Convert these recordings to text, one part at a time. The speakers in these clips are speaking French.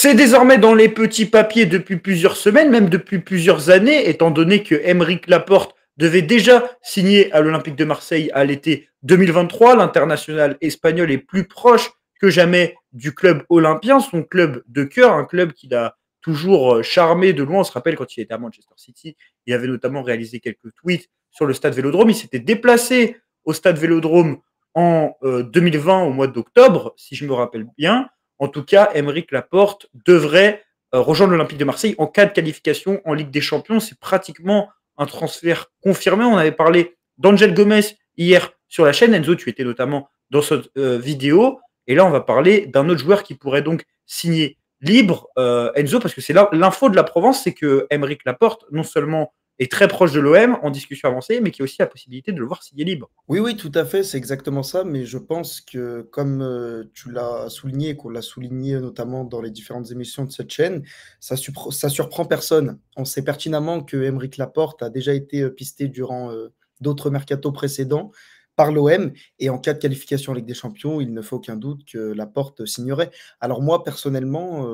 C'est désormais dans les petits papiers depuis plusieurs semaines, même depuis plusieurs années, étant donné que Aymeric Laporte devait déjà signer à l'Olympique de Marseille à l'été 2023. L'international espagnol est plus proche que jamais du club olympien, son club de cœur, un club qu'il a toujours charmé de loin. On se rappelle quand il était à Manchester City, il avait notamment réalisé quelques tweets sur le stade Vélodrome. Il s'était déplacé au stade Vélodrome en 2020 au mois d'octobre, si je me rappelle bien. En tout cas, Aymeric Laporte devrait rejoindre l'Olympique de Marseille en cas de qualification en Ligue des Champions. C'est pratiquement un transfert confirmé. On avait parlé d'Angel Gomez hier sur la chaîne. Enzo, tu étais notamment dans cette vidéo. Et là, on va parler d'un autre joueur qui pourrait donc signer libre. Enzo, parce que c'est là l'info de la Provence, c'est que Aymeric Laporte, non seulement est très proche de l'OM en discussion avancée, mais qui a aussi la possibilité de le voir signer libre. Oui, oui, tout à fait, c'est exactement ça, mais je pense que comme tu l'as souligné, et qu'on l'a souligné notamment dans les différentes émissions de cette chaîne, ça surprend personne. On sait pertinemment que Aymeric Laporte a déjà été pisté durant d'autres mercatos précédents par l'OM, et en cas de qualification en Ligue des Champions, il ne fait aucun doute que Laporte signerait. Alors moi, personnellement,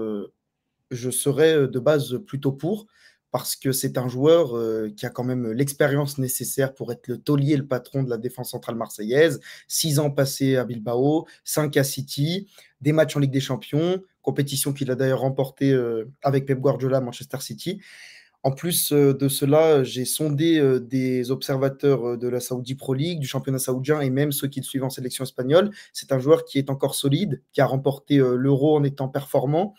je serais de base plutôt pour, parce que c'est un joueur qui a quand même l'expérience nécessaire pour être le taulier et le patron de la défense centrale marseillaise. 6 ans passés à Bilbao, 5 à City, des matchs en Ligue des Champions, compétition qu'il a d'ailleurs remportée avec Pep Guardiola à Manchester City. En plus de cela, j'ai sondé des observateurs de la Saudi Pro League, du championnat saoudien et même ceux qui le suivent en sélection espagnole. C'est un joueur qui est encore solide, qui a remporté l'Euro en étant performant,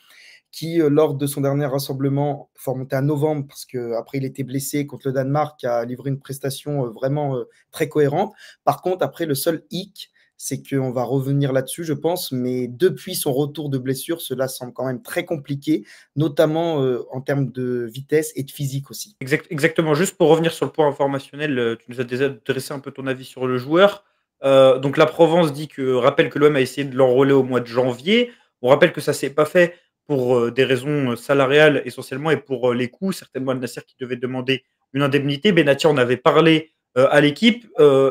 qui, lors de son dernier rassemblement, il faut remonter à novembre, parce qu'après il était blessé contre le Danemark, a livré une prestation vraiment très cohérente. Par contre, après, le seul hic, c'est qu'on va revenir là-dessus, je pense, mais depuis son retour de blessure, cela semble quand même très compliqué, notamment en termes de vitesse et de physique aussi. Exactement. Juste pour revenir sur le point informationnel, tu nous as déjà dressé un peu ton avis sur le joueur. Donc la Provence rappelle que l'OM a essayé de l'enrôler au mois de janvier. On rappelle que ça s'est pas fait pour des raisons salariales essentiellement et pour les coûts. Certainement, Al Nassr qui devait demander une indemnité. Benatia en avait parlé à l'équipe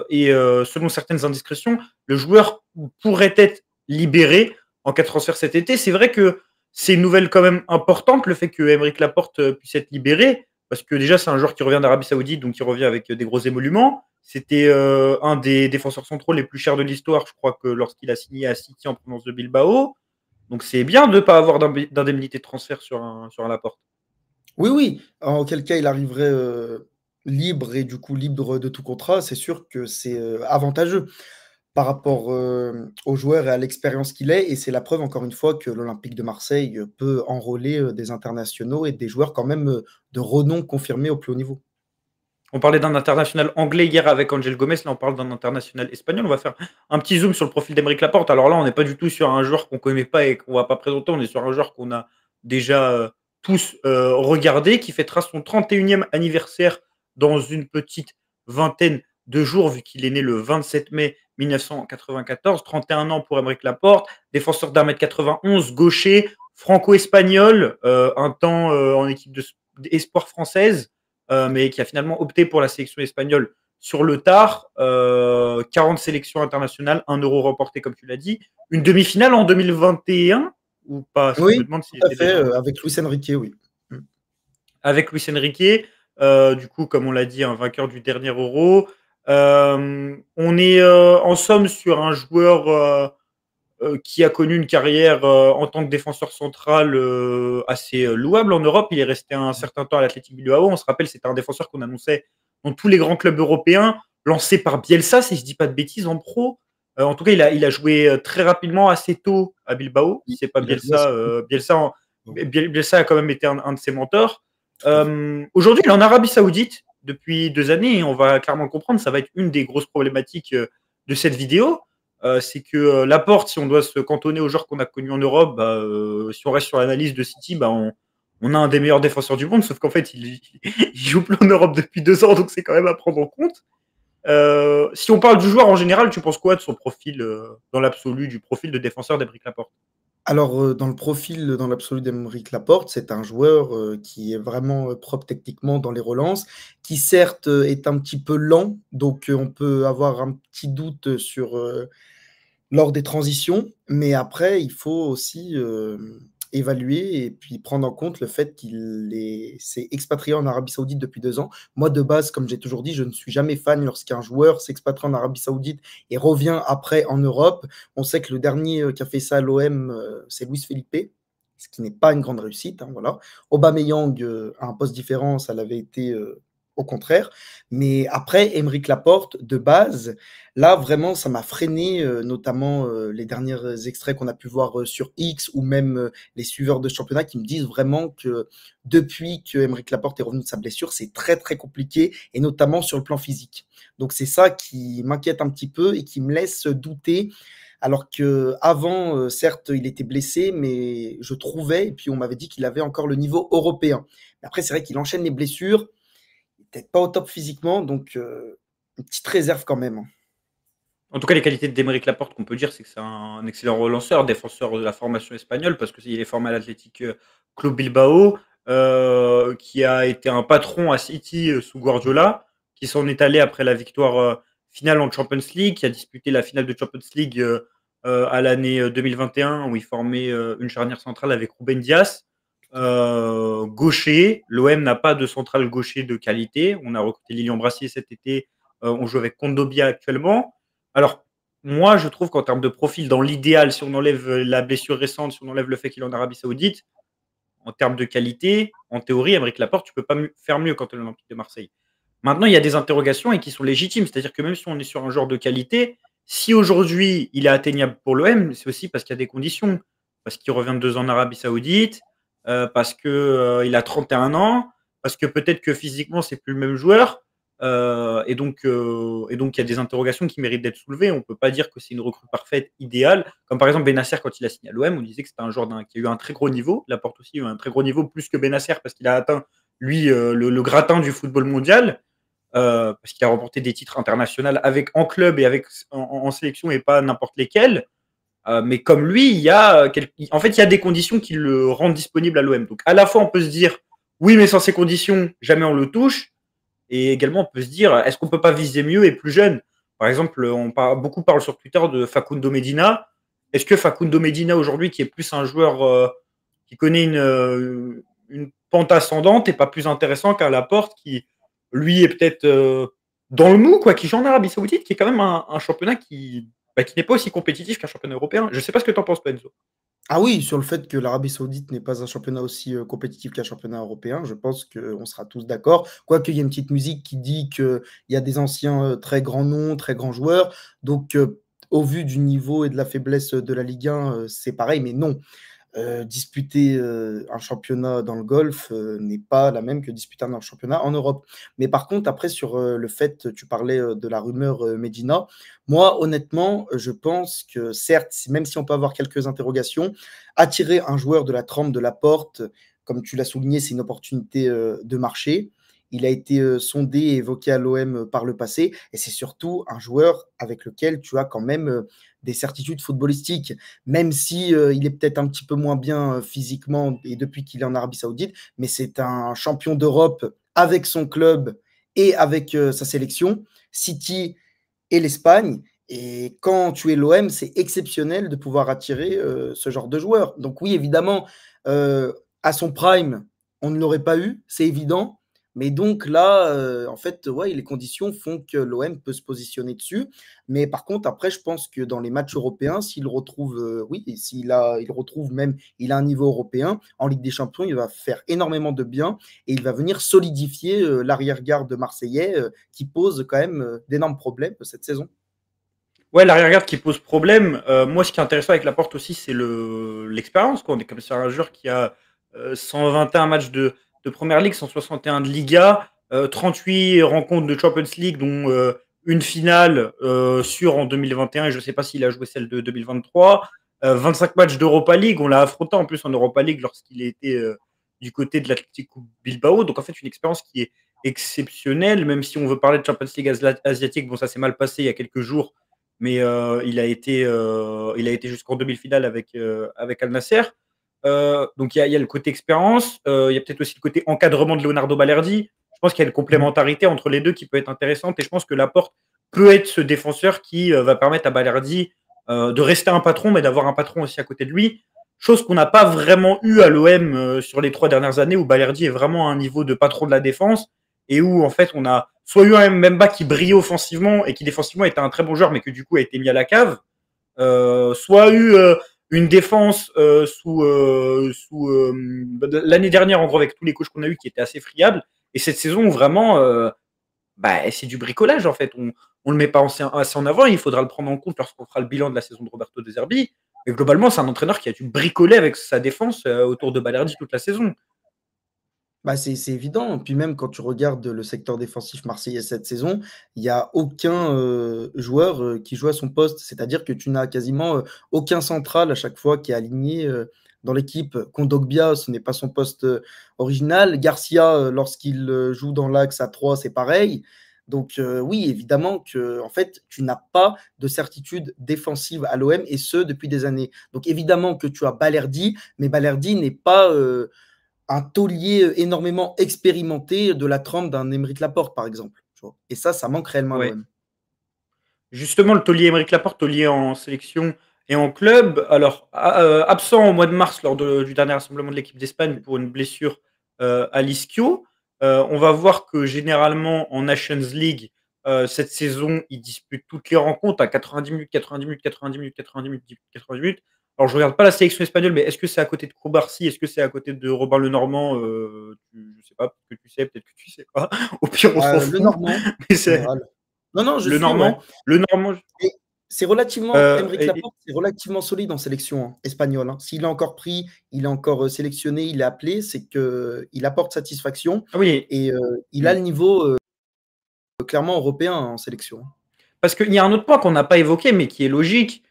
et selon certaines indiscrétions, le joueur pourrait être libéré en cas de transfert cet été. C'est vrai que c'est une nouvelle quand même importante, le fait que Aymeric Laporte puisse être libéré, parce que déjà, c'est un joueur qui revient d'Arabie Saoudite, donc qui revient avec des gros émoluments. C'était un des défenseurs centraux les plus chers de l'histoire, je crois que lorsqu'il a signé à City en provenance de Bilbao. Donc c'est bien de ne pas avoir d'indemnité de transfert sur un Laporte. Oui, oui, en quel cas il arriverait libre et du coup libre de tout contrat, c'est sûr que c'est avantageux par rapport au joueur et à l'expérience qu'il est. Et c'est la preuve, encore une fois, que l'Olympique de Marseille peut enrôler des internationaux et des joueurs quand même de renom confirmés au plus haut niveau. On parlait d'un international anglais hier avec Angel Gomez, là on parle d'un international espagnol. On va faire un petit zoom sur le profil d'Aymeric Laporte. Alors là, on n'est pas du tout sur un joueur qu'on ne connaît pas et qu'on ne va pas présenter, on est sur un joueur qu'on a déjà tous regardé, qui fêtera son 31e anniversaire dans une petite vingtaine de jours, vu qu'il est né le 27 mai 1994. 31 ans pour Aymeric Laporte, défenseur d'1,91 m, gaucher, franco-espagnol, un temps en équipe d'espoir française, mais qui a finalement opté pour la sélection espagnole sur le tard. 40 sélections internationales, 1 euro remporté, comme tu l'as dit. Une demi-finale en 2021 ou pas? Je me Oui, demande tout s'il à était fait, déjà en avec Luis Enrique, oui. Mm. avec Luis Enrique. Du coup, comme on l'a dit, un vainqueur du dernier Euro. On est en somme sur un joueur qui a connu une carrière en tant que défenseur central assez louable en Europe. Il est resté un certain temps à l'Athletic Bilbao. On se rappelle, c'était un défenseur qu'on annonçait dans tous les grands clubs européens, lancé par Bielsa, si je ne dis pas de bêtises, en pro. En tout cas, il a joué très rapidement, assez tôt à Bilbao. Si Il c'est pas il a joué à Bielsa, Bielsa a quand même été un de ses mentors. tout à fait. Aujourd'hui, il est en Arabie Saoudite depuis 2 années et on va clairement le comprendre. Ça va être une des grosses problématiques de cette vidéo. C'est que Laporte, si on doit se cantonner aux joueurs qu'on a connus en Europe, si on reste sur l'analyse de City, on a un des meilleurs défenseurs du monde, sauf qu'en fait, il joue plus en Europe depuis 2 ans, donc c'est quand même à prendre en compte. Si on parle du joueur en général, tu penses quoi de son profil, dans l'absolu, du profil de défenseur d'Aymeric Laporte? Alors, dans le profil, dans l'absolu d'Aymeric Laporte, c'est un joueur qui est vraiment propre techniquement dans les relances, qui certes est un petit peu lent, donc on peut avoir un petit doute sur lors des transitions, mais après, il faut aussi évaluer et puis prendre en compte le fait s'est expatrié en Arabie Saoudite depuis 2 ans. Moi, de base, comme j'ai toujours dit, je ne suis jamais fan lorsqu'un joueur s'expatrie en Arabie Saoudite et revient après en Europe. On sait que le dernier qui a fait ça à l'OM, c'est Luis Felipe, ce qui n'est pas une grande réussite. Hein, voilà. Aubameyang, à un poste différent, ça l'avait été au contraire. Mais après, Aymeric Laporte, de base, là, vraiment, ça m'a freiné, notamment les derniers extraits qu'on a pu voir sur X ou même les suiveurs de championnat qui me disent vraiment que depuis que Aymeric Laporte est revenu de sa blessure, c'est très, très compliqué et notamment sur le plan physique. Donc, c'est ça qui m'inquiète un petit peu et qui me laisse douter. Alors que avant, certes, il était blessé, mais je trouvais, et puis on m'avait dit qu'il avait encore le niveau européen. Mais après, c'est vrai qu'il enchaîne les blessures, peut-être pas au top physiquement, donc une petite réserve quand même. En tout cas, les qualités d'Aymeric Laporte, qu'on peut dire, c'est que c'est un excellent relanceur, défenseur de la formation espagnole, parce qu'il est formé à l'Athletic Club Bilbao, qui a été un patron à City sous Guardiola, qui s'en est allé après la victoire finale en Champions League, qui a disputé la finale de Champions League à l'année 2021, où il formait une charnière centrale avec Ruben Dias. Gaucher, l'OM n'a pas de central gaucher de qualité. On a recruté Lilian Brassier cet été, on joue avec Kondobia actuellement. Alors, moi, je trouve qu'en termes de profil, dans l'idéal, si on enlève la blessure récente, si on enlève le fait qu'il est en Arabie Saoudite, en termes de qualité, en théorie, Aymeric Laporte, tu peux pas faire mieux quand tu es l'Olympique de Marseille. Maintenant, il y a des interrogations et qui sont légitimes. C'est-à-dire que même si on est sur un joueur de qualité, si aujourd'hui il est atteignable pour l'OM, c'est aussi parce qu'il y a des conditions. Parce qu'il revient de 2 ans en Arabie Saoudite, parce qu'il a 31 ans, parce que peut-être que physiquement, c'est plus le même joueur. Il y a des interrogations qui méritent d'être soulevées. On ne peut pas dire que c'est une recrue parfaite, idéale. Comme par exemple Benasser, quand il a signé à l'OM, on disait que c'était un joueur qui a eu un très gros niveau. Laporte aussi a eu un très gros niveau, plus que Benasser, parce qu'il a atteint, lui, le gratin du football mondial, parce qu'il a remporté des titres internationaux en club et en sélection et pas n'importe lesquels. Mais comme lui, en fait, il y a des conditions qui le rendent disponible à l'OM. Donc à la fois, on peut se dire, oui, mais sans ces conditions, jamais on le touche. Et également, on peut se dire, est-ce qu'on peut pas viser mieux et plus jeune? Par exemple, beaucoup parlent sur Twitter de Facundo Medina. Est-ce que Facundo Medina, aujourd'hui, qui est plus un joueur qui connaît une pente ascendante, n'est pas plus intéressant qu'un Laporte qui, lui, est peut-être dans le mou, quoi, qui joue en Arabie Saoudite, qui est quand même un championnat qui n'est pas aussi compétitif qu'un championnat européen. Je ne sais pas ce que tu en penses, Penzo. Ah oui, sur le fait que l'Arabie Saoudite n'est pas un championnat aussi compétitif qu'un championnat européen, je pense qu'on sera tous d'accord. Quoique, il y a une petite musique qui dit qu'il y a des anciens très grands noms, très grands joueurs. Donc, au vu du niveau et de la faiblesse de la Ligue 1, c'est pareil, mais non. Disputer un championnat dans le golf n'est pas la même que disputer un championnat en Europe. Mais par contre, après, sur le fait, tu parlais de la rumeur Medina, moi, honnêtement, je pense que certes, même si on peut avoir quelques interrogations, attirer un joueur de la trempe de Laporte, comme tu l'as souligné, c'est une opportunité de marché. Il a été sondé et évoqué à l'OM par le passé, et c'est surtout un joueur avec lequel tu as quand même des certitudes footballistiques, même si il est peut-être un petit peu moins bien physiquement et depuis qu'il est en Arabie Saoudite, mais c'est un champion d'Europe avec son club et avec sa sélection, City et l'Espagne. Et quand tu es l'OM, c'est exceptionnel de pouvoir attirer ce genre de joueur. Donc oui, évidemment, à son prime, on ne l'aurait pas eu, c'est évident. Mais donc là, en fait, ouais, les conditions font que l'OM peut se positionner dessus. Mais par contre, après, je pense que dans les matchs européens, s'il retrouve, oui, il retrouve même, il a un niveau européen en Ligue des Champions, il va faire énormément de bien et il va venir solidifier l'arrière-garde marseillais qui pose quand même d'énormes problèmes cette saison. Ouais, l'arrière-garde qui pose problème. Moi, ce qui est intéressant avec Laporte aussi, c'est l'expérience, quoi. On est comme sur un joueur qui a 121 matchs de Première Ligue, 161 de Liga, 38 rencontres de Champions League, dont une finale sûre en 2021, et je ne sais pas s'il a joué celle de 2023. 25 matchs d'Europa League, on l'a affronté en plus en Europa League lorsqu'il était du côté de l'Athletic Bilbao. Donc en fait, une expérience qui est exceptionnelle, même si on veut parler de Champions League asiatique. Bon, ça s'est mal passé il y a quelques jours, mais il a été jusqu'en demi-finale avec Al Nasser. Donc il y a le côté expérience, il y a peut-être aussi le côté encadrement de Leonardo Balerdi. Je pense qu'il y a une complémentarité entre les deux qui peut être intéressante, et je pense que Laporte peut être ce défenseur qui va permettre à Balerdi de rester un patron, mais d'avoir un patron aussi à côté de lui. chose qu'on n'a pas vraiment eu à l'OM sur les 3 dernières années, où Balerdi est vraiment à un niveau de patron de la défense, et où en fait on a soit eu un Mbemba qui brillait offensivement et qui défensivement était un très bon joueur, mais que du coup a été mis à la cave, soit eu une défense sous l'année dernière, en gros, avec tous les coachs qu'on a eu qui étaient assez friables, et cette saison vraiment c'est du bricolage en fait. On le met pas assez en avant, et il faudra le prendre en compte lorsqu'on fera le bilan de la saison de Roberto De Zerbi. Et globalement, c'est un entraîneur qui a dû bricoler avec sa défense autour de Balerdi toute la saison. Bah, c'est évident. Puis même quand tu regardes le secteur défensif marseillais cette saison, il y a aucun, joueur, qui joue à son poste. C'est-à-dire que tu n'as quasiment, aucun central à chaque fois qui est aligné, dans l'équipe. Kondogbia, ce n'est pas son poste, original. Garcia, lorsqu'il, joue dans l'axe à 3, c'est pareil. Donc, oui, évidemment que en fait, tu n'as pas de certitude défensive à l'OM et ce depuis des années. Donc évidemment que tu as Balerdi, mais Balerdi n'est pas, un taulier énormément expérimenté de la trempe d'un Aymeric Laporte, par exemple. Tu vois. Et ça manque réellement à Ouais. l'OM. Justement, le taulier Émeric Laporte, taulier en sélection et en club, alors absent au mois de mars lors du dernier rassemblement de l'équipe d'Espagne pour une blessure à l'ischio. On va voir que généralement en Nations League, cette saison, il dispute toutes les rencontres à 90 minutes, 90 minutes, 90 minutes, 90 minutes, 90 minutes. Alors, je regarde pas la sélection espagnole, mais est-ce que c'est à côté de Koubarsi? Est-ce que c'est à côté de Robin Lenormand? Je sais pas, peut-être que tu sais, peut-être que tu sais pas. Au pire, on s'en Le fout. Normand, Mais en général. Non, non, je le suis, ouais. Normand. Le Normand. Et c'est relativement, Aymeric Et Laporte, c'est relativement solide en sélection espagnole. Hein. S'il est encore pris, il est encore sélectionné, il est appelé, c'est qu'il apporte satisfaction ah oui, et il a mm. le niveau clairement européen en sélection. Parce qu'il y a un autre point qu'on n'a pas évoqué, mais qui est logique,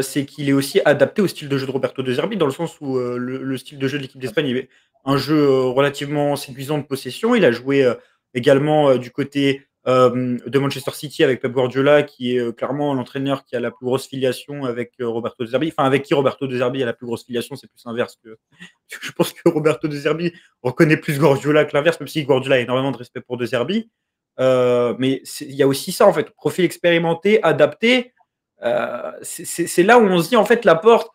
c'est qu'il est aussi adapté au style de jeu de Roberto De Zerbi, dans le sens où le style de jeu de l'équipe d'Espagne est un jeu relativement séduisant de possession. Il a joué également du côté de Manchester City avec Pep Guardiola, qui est clairement l'entraîneur qui a la plus grosse filiation avec Roberto De Zerbi. Enfin, avec qui Roberto De Zerbi a la plus grosse filiation, c'est plus inverse que. Je pense que Roberto De Zerbi reconnaît plus Guardiola que l'inverse, même si Guardiola a énormément de respect pour De Zerbi. Mais il y a aussi ça, en fait, profil expérimenté, adapté. C'est là où on se dit, en fait, Laporte,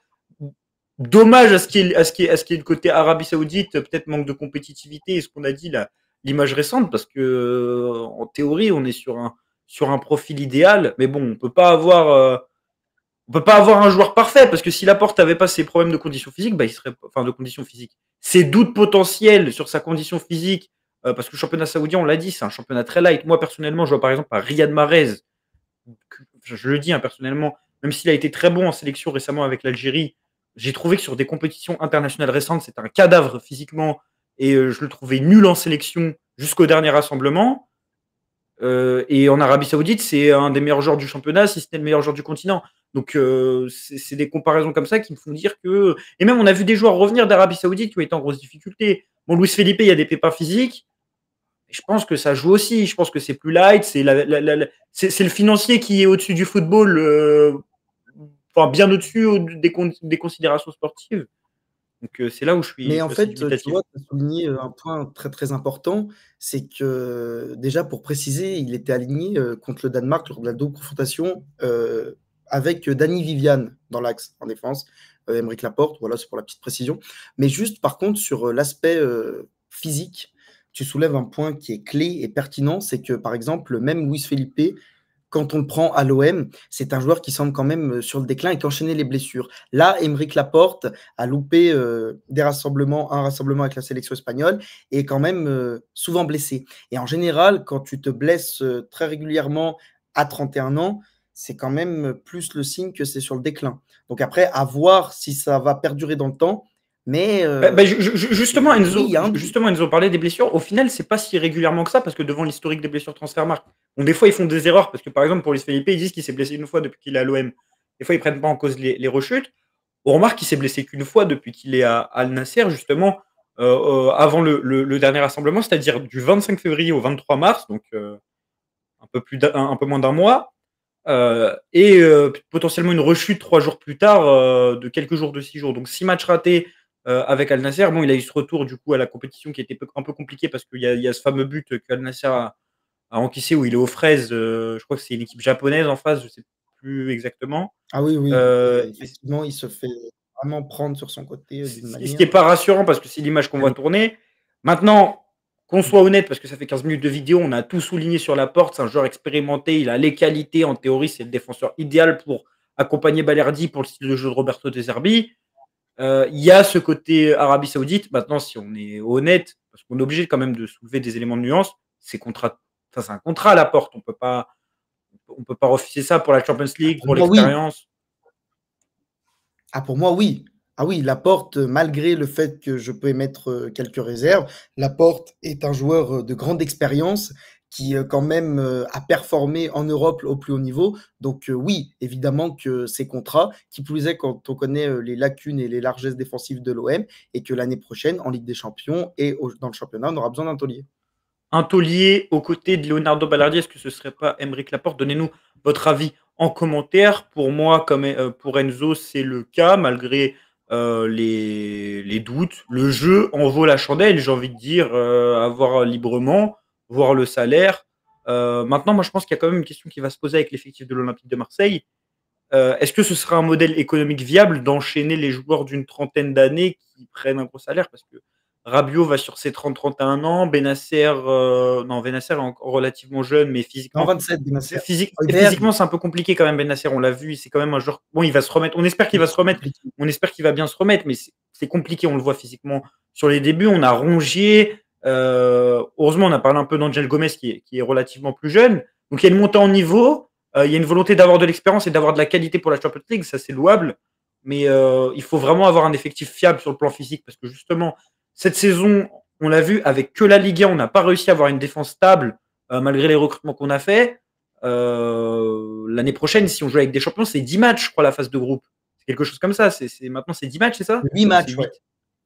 dommage à ce qu'il y ait le côté Arabie Saoudite, peut-être manque de compétitivité, et ce qu'on a dit, l'image récente, parce que en théorie, on est sur un profil idéal, mais bon, on peut pas avoir un joueur parfait, parce que si Laporte n'avait pas ses problèmes de conditions physiques, il serait, enfin de conditions physiques, ses doutes potentiels sur sa condition physique, parce que le championnat saoudien, on l'a dit, c'est un championnat très light. Moi, personnellement, je vois par exemple à Riyad Mahrez, je le dis personnellement, même s'il a été très bon en sélection récemment avec l'Algérie, j'ai trouvé que sur des compétitions internationales récentes, c'était un cadavre physiquement, et je le trouvais nul en sélection jusqu'au dernier rassemblement. Et en Arabie Saoudite, c'est un des meilleurs joueurs du championnat, si ce n'est le meilleur joueur du continent. Donc, c'est des comparaisons comme ça qui me font dire que. Et même, on a vu des joueurs revenir d'Arabie Saoudite qui ont été en grosse difficulté. Bon, Luis Felipe, il y a des pépins physiques. Je pense que ça joue aussi. Je pense que c'est plus light. C'est le financier qui est au-dessus du football, enfin, bien au-dessus des considérations sportives. Donc, c'est là où je Mais suis en assez fait, tu dubitatif. vois, tu as souligné, un point très, très important, c'est que déjà pour préciser, il était aligné, contre le Danemark lors de la double confrontation, avec, Dani Viviane dans l'axe en défense, Aymeric Laporte, voilà, c'est pour la petite précision. Mais juste par contre sur, l'aspect, physique, tu soulèves un point qui est clé et pertinent, c'est que par exemple, même Luis Felipe, quand on le prend à l'OM, c'est un joueur qui semble quand même sur le déclin et qui enchaînait les blessures. Là, Aymeric Laporte a loupé un rassemblement avec la sélection espagnole et est quand même souvent blessé. Et en général, quand tu te blesses très régulièrement à 31 ans, c'est quand même plus le signe que c'est sur le déclin. Donc après, à voir si ça va perdurer dans le temps. Mais oui, il y a un doute. Justement, Enzo parlait des blessures. Au final, c'est pas si régulièrement que ça, parce que devant l'historique des blessures Transfermarkt, bon, des fois, ils font des erreurs, parce que par exemple, pour Luis Felipe, ils disent qu'il s'est blessé une fois depuis qu'il est à l'OM. Des fois, ils prennent pas en cause les rechutes. On remarque qu'il s'est blessé qu'une fois depuis qu'il est à Al Nasser, justement, avant le dernier rassemblement, c'est-à-dire du 25 février au 23 mars, donc un peu moins d'un mois. Et potentiellement une rechute 3 jours plus tard, de quelques jours, de 6 jours. Donc 6 matchs ratés avec Al Nasser. Bon, il a eu ce retour du coup à la compétition qui était un peu compliqué, parce qu'il y a ce fameux but que Al Nasser a encaissé où il est aux fraises. Je crois que c'est une équipe japonaise en face, je ne sais plus exactement. Ah oui, oui, Euh, effectivement, il se fait vraiment prendre sur son côté, d'une Ce qui est manière, pas rassurant parce que c'est l'image qu'on voit terrible. tourner. Maintenant, qu'on soit honnête, parce que ça fait 15 minutes de vidéo, on a tout souligné sur Laporte, c'est un joueur expérimenté, il a les qualités, en théorie, c'est le défenseur idéal pour accompagner Balerdi pour le style de jeu de Roberto De Zerbi. Il y a ce côté Arabie Saoudite. Maintenant, si on est honnête, parce qu'on est obligé quand même de soulever des éléments de nuance, c'est un contrat à Laporte. On peut pas refuser ça pour la Champions League, Pour pour moi, oui. l'expérience. Ah pour moi, oui. Ah oui, Laporte, malgré le fait que je peux émettre, quelques réserves, Laporte est un joueur, de grande expérience qui, quand même, a performé en Europe au plus haut niveau. Donc, oui, évidemment que ces contrats, qui plus est quand on connaît, les lacunes et les largesses défensives de l'OM et que l'année prochaine, en Ligue des Champions et dans le championnat, on aura besoin d'un taulier. Un taulier aux côtés de Leonardo Ballardi, est-ce que ce serait pas Aymeric Laporte? Donnez-nous votre avis en commentaire. Pour moi, comme pour Enzo, c'est le cas, malgré les doutes. Le jeu en vaut la chandelle, j'ai envie de dire, à voir librement, voir le salaire. Maintenant, moi, je pense qu'il y a quand même une question qui va se poser avec l'effectif de l'Olympique de Marseille. Est-ce que ce sera un modèle économique viable d'enchaîner les joueurs d'une trentaine d'années qui prennent un gros salaire? Parce que Rabiot va sur ses 30-31 ans, Benacer, non, Benacer est encore relativement jeune, mais Non, physiquement, 27, Benacer. Højbjerg, physiquement c'est un peu compliqué quand même, Benacer, on l'a vu, c'est quand même un joueur, bon, il va se remettre, on espère qu'il va se c'est remettre, compliqué. on espère qu'il va bien se remettre, mais c'est compliqué, on le voit physiquement sur les débuts, on a Rongier, heureusement on a parlé un peu d'Angel Gomez qui est relativement plus jeune, donc il y a une montée en niveau, il y a une volonté d'avoir de l'expérience et d'avoir de la qualité pour la Champions League, ça c'est louable, mais il faut vraiment avoir un effectif fiable sur le plan physique parce que justement, cette saison, on l'a vu, avec que la Ligue 1, on n'a pas réussi à avoir une défense stable malgré les recrutements qu'on a fait. L'année prochaine, si on joue avec des champions, c'est 10 matchs, je crois, la phase de groupe. C'est quelque chose comme ça. Maintenant, c'est 10 matchs, c'est ça? 8 C'est matchs, ouais,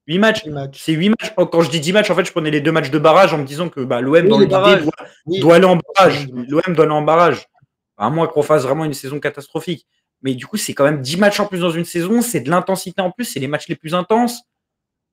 8. 8 matchs. 8 matchs. C'est 8 matchs. Quand je dis 10 matchs, en fait, je prenais les 2 matchs de barrage en me disant que l'OM, Oui, dans les l'idée, barrages. doit, Oui, doit aller en effectivement, barrage. 10 matchs. L'OM doit aller en barrage. À moins qu'on fasse vraiment une saison catastrophique. Mais du coup, c'est quand même 10 matchs en plus dans une saison. C'est de l'intensité en plus. C'est les matchs les plus intenses.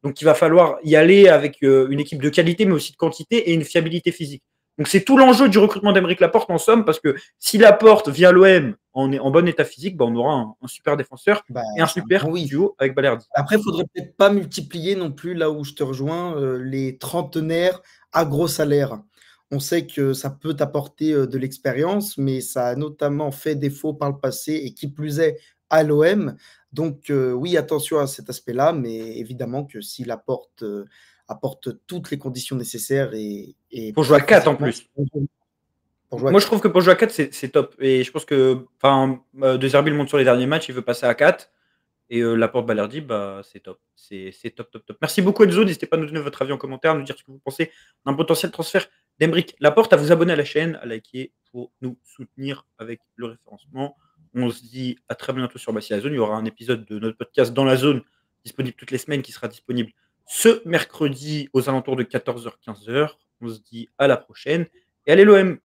Donc, il va falloir y aller avec une équipe de qualité, mais aussi de quantité et une fiabilité physique. Donc, c'est tout l'enjeu du recrutement d'Aymeric Laporte en somme, parce que si Laporte via l'OM en bon état physique, on aura un super défenseur Bah, et un super simplement oui. duo avec Balerdi. Après, il faudrait peut-être pas multiplier non plus, là où je te rejoins, les trentenaires à gros salaires. On sait que ça peut apporter, de l'expérience, mais ça a notamment fait défaut par le passé et qui plus est à l'OM. Donc, oui, attention à cet aspect-là, mais évidemment que s'il apporte toutes les conditions nécessaires et Pour jouer à prêt 4 en physiquement plus. pour jouer à Moi, je 4. trouve que pour jouer à 4, c'est top. Et je pense que De Zerbi le montre sur les derniers matchs, il veut passer à 4. Et Laporte Balerdi, c'est top. C'est top, top, top. Merci beaucoup, Enzo. N'hésitez pas à nous donner votre avis en commentaire, à nous dire ce que vous pensez d'un potentiel transfert d'Aymeric Laporte, à vous abonner à la chaîne, à liker pour nous soutenir avec le référencement. On se dit à très bientôt sur Bassi la Zone. Il y aura un épisode de notre podcast dans la zone, disponible toutes les semaines, qui sera disponible ce mercredi aux alentours de 14h-15h. On se dit à la prochaine. Et allez l'OM!